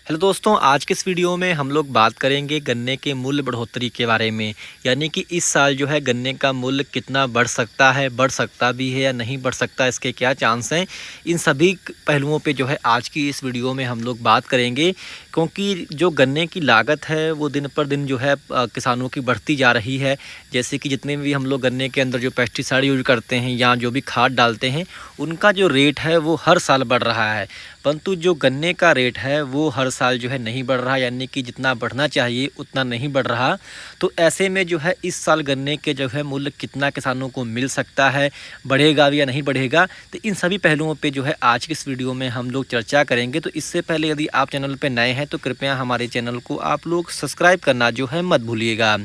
Hello दोस्तों, आज के इस वीडियो में हम लोग बात करेंगे गन्ने के मूल्य बढ़ोतरी के बारे में। यानी कि इस साल जो है गन्ने का मूल्य कितना बढ़ सकता है, बढ़ सकता भी है या नहीं बढ़ सकता, इसके क्या चांस हैं। इन सभी पहलुओं पे जो है आज की इस वीडियो में हम लोग बात करेंगे। क्योंकि जो गन्ने की लागत है वो दिन पर दिन जो है किसानों की बढ़ती जा रही है। जैसे कि जितने भी हम लोग गन्ने के अंदर जो पेस्टिसाइड यूज करते हैं या जो भी खाद डालते हैं, उनका जो रेट है वो हर साल बढ़ रहा है। परंतु जो गन्ने का रेट है वो हर साल जो है नहीं बढ़ रहा, यानी कि जितना बढ़ना चाहिए उतना नहीं बढ़ रहा। तो ऐसे में जो है इस साल गन्ने के जो है मूल्य कितना किसानों को मिल सकता है, बढ़ेगा भी या नहीं बढ़ेगा, तो इन सभी पहलुओं पे जो है आज की इस वीडियो में हम लोग चर्चा करेंगे। तो इससे पहले यदि आप चैनल पे नए हैं तो कृपया हमारे चैनल को आप लोग सब्सक्राइब करना जो है मत भूलिएगा।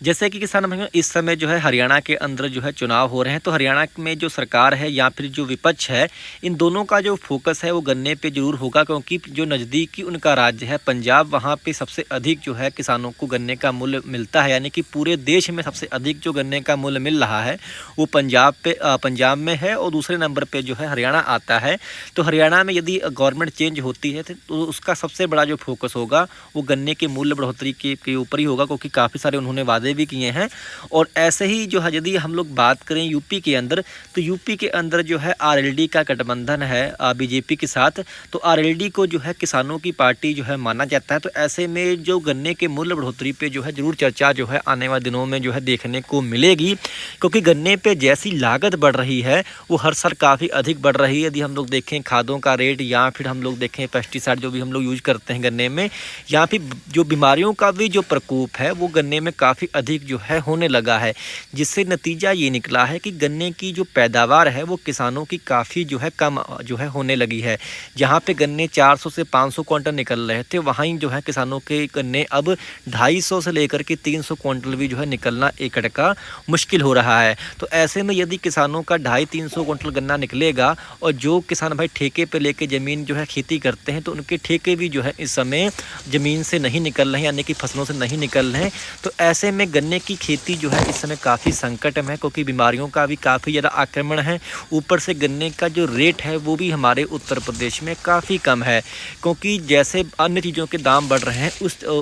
जैसे कि किसान भाइयों, इस समय जो है हरियाणा के अंदर जो है चुनाव हो रहे हैं, तो हरियाणा में जो सरकार है या फिर जो विपक्ष है, इन दोनों का जो फोकस है वो गन्ने पे जरूर होगा। क्योंकि जो नज़दीकी उनका राज्य है पंजाब, वहाँ पे सबसे अधिक जो है किसानों को गन्ने का मूल्य मिलता है। यानी कि पूरे देश में सबसे अधिक जो गन्ने का मूल्य मिल रहा है वो पंजाब में है, और दूसरे नंबर पर जो है हरियाणा आता है। तो हरियाणा में यदि गवर्नमेंट चेंज होती है तो उसका सबसे बड़ा जो फोकस होगा वो गन्ने के मूल्य बढ़ोतरी के ऊपर ही होगा, क्योंकि काफ़ी सारे उन्होंने वादे भी किए हैं। और ऐसे ही जो है यदि हम लोग बात करें यूपी के अंदर, तो यूपी के अंदर जो है आरएलडी का गठबंधन है बीजेपी के साथ। तो आरएलडी को जो है किसानों की पार्टी जो है माना जाता है। तो ऐसे में जो गन्ने के मूल्य बढ़ोतरी पे जो है जरूर चर्चा जो है आने वाले दिनों में जो है देखने को मिलेगी। क्योंकि गन्ने पे जैसी लागत बढ़ रही है वो हर साल काफ़ी अधिक बढ़ रही है। यदि हम लोग देखें खादों का रेट, या फिर हम लोग देखें पेस्टिसाइड जो भी हम लोग यूज करते हैं गन्ने में, या फिर जो बीमारियों का भी जो प्रकोप है वो गन्ने में काफ़ी अधिक जो है होने लगा है। जिससे नतीजा ये निकला है कि गन्ने की जो पैदावार है वो किसानों की काफ़ी जो है कम जो है होने लगी है। जहाँ पे गन्ने 400 से 500 क्विंटल निकल रहे थे, वहीं जो है किसानों के गन्ने अब 250 से लेकर के 300 क्विंटल भी जो है निकलना एकड़ का मुश्किल हो रहा है। तो ऐसे में यदि किसानों का 250-300 क्विंटल गन्ना निकलेगा, और जो किसान भाई ठेके पे लेके ज़मीन जो है खेती करते हैं, तो उनके ठेके भी जो है इस समय ज़मीन से नहीं निकल रहे हैं, यानी कि फसलों से नहीं निकल रहे हैं। तो ऐसे में गन्ने की खेती जो है इस समय काफ़ी संकट में है, क्योंकि बीमारियों का भी काफ़ी ज़्यादा आक्रमण है। ऊपर से गन्ने का जो रेट है वो भी हमारे उत्तर प्रदेश में काफ़ी कम है। क्योंकि जैसे अन्य चीज़ों के दाम बढ़ रहे हैं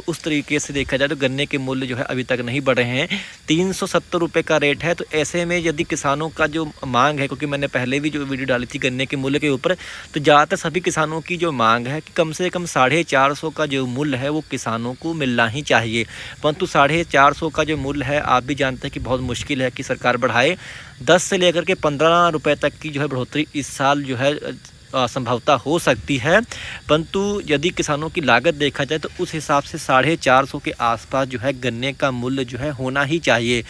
उस तरीके से देखा जाए तो गन्ने के मूल्य जो है अभी तक नहीं बढ़े हैं। 370 रुपये का रेट है। तो ऐसे में यदि किसानों का जो मांग है, क्योंकि मैंने पहले भी जो वीडियो डाली थी गन्ने के मूल्य के ऊपर, तो ज़्यादातर सभी किसानों की जो मांग है कि कम से कम 450 का जो मूल्य है वो किसानों को मिलना ही चाहिए। परंतु 450 का जो मूल्य है आप भी जानते हैं कि बहुत मुश्किल है कि सरकार बढ़ाए। 10 से लेकर के 15 रुपये तक की जो है बढ़ोतरी इस साल जो है संभवतः हो सकती है। परंतु यदि किसानों की लागत देखा जाए तो उस हिसाब से 450 के आसपास जो है गन्ने का मूल्य जो है होना ही चाहिए।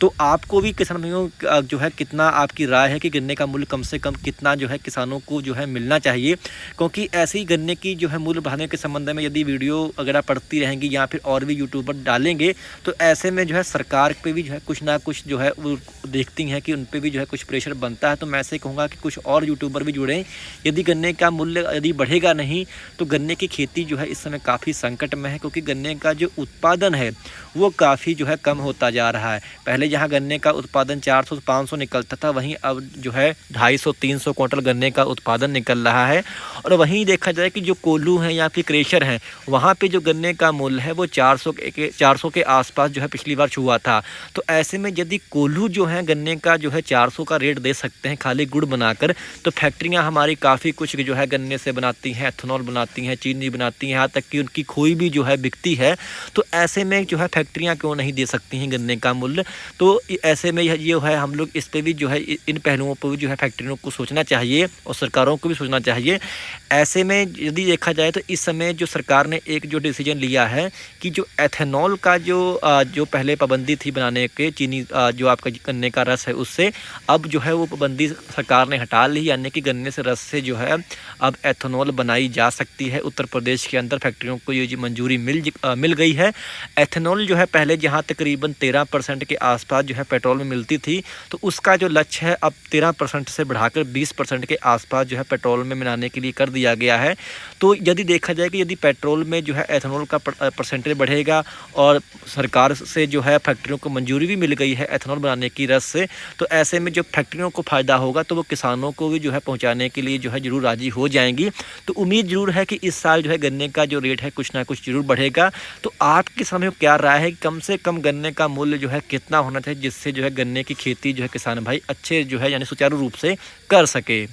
तो आपको भी किसान भाइयों जो है कितना आपकी राय है कि गन्ने का मूल्य कम से कम कितना जो है किसानों को जो है मिलना चाहिए। क्योंकि ऐसे ही गन्ने की जो है मूल्य बढ़ाने के संबंध में यदि वीडियो वगैरह पड़ती रहेंगी या फिर और भी यूट्यूबर डालेंगे, तो ऐसे में जो है सरकार पे भी जो है कुछ ना कुछ जो है वो देखती हैं कि उन पर भी जो है कुछ प्रेशर बनता है। तो मैं ऐसे कहूँगा कि कुछ और यूट्यूबर भी जुड़ें। यदि गन्ने का मूल्य यदि बढ़ेगा नहीं तो गन्ने की खेती जो है इस समय काफ़ी संकट में है। क्योंकि गन्ने का जो उत्पादन है वो काफ़ी जो है कम होता जा रहा है। पहले जहाँ गन्ने का उत्पादन 400 से 500 निकलता था, वहीं अब जो है 250-300 क्विंटल गन्ने का उत्पादन निकल रहा है। और वहीं देखा जाए कि जो कोल्हू हैं या फिर क्रेशर हैं, वहाँ पे जो गन्ने का मूल्य है वो 400 के आसपास जो है पिछली बार छुआ था। तो ऐसे में यदि कोल्हू जो है गन्ने का जो है 400 का रेट दे सकते हैं खाली गुड़ बनाकर, तो फैक्ट्रियाँ हमारी काफ़ी कुछ जो है गन्ने से बनाती हैं, एथेनॉल बनाती हैं, चीनी बनाती हैं, यहाँ तक कि उनकी खोई भी जो है बिकती है। तो ऐसे में जो है फैक्ट्रियाँ क्यों नहीं दे सकती हैं गन्ने का मूल्य। तो ऐसे में ये है हम लोग इस पे भी जो है इन पहलुओं पर भी जो है फैक्ट्रियों को सोचना चाहिए और सरकारों को भी सोचना चाहिए। ऐसे में यदि देखा जाए तो इस समय जो सरकार ने एक जो डिसीजन लिया है कि जो एथेनॉल का जो पहले पाबंदी थी बनाने के, चीनी जो आपका गन्ने का रस है उससे, अब जो है वो पाबंदी सरकार ने हटा ली। यानी कि गन्ने से रस से जो है अब एथेनॉल बनाई जा सकती है। उत्तर प्रदेश के अंदर फैक्ट्रियों को ये मंजूरी मिल गई है। एथेनॉल जो है पहले जहाँ तकरीबन 13% के आसपास आसपास जो है पेट्रोल में मिलती थी, तो उसका जो लक्ष्य है अब 13% से बढ़ाकर 20% के आसपास जो है पेट्रोल में मिलाने के लिए कर दिया गया है। तो यदि देखा जाए कि यदि पेट्रोल में जो है एथेनॉल का परसेंटेज बढ़ेगा और सरकार से जो है फैक्ट्रियों को मंजूरी भी मिल गई है एथेनॉल बनाने की रस से, तो ऐसे में जो फैक्ट्रियों को फ़ायदा होगा तो वो किसानों को भी जो है पहुँचाने के लिए जो है ज़रूर राज़ी हो जाएंगी। तो उम्मीद ज़रूर है कि इस साल जो है गन्ने का जो रेट है कुछ ना कुछ ज़रूर बढ़ेगा। तो आपके समय क्या राय है कि कम से कम गन्ने का मूल्य जो है कितना होना चाहिए जिससे जो है गन्ने की खेती जो है किसान भाई अच्छे जो है यानी सुचारू रूप से कर सके?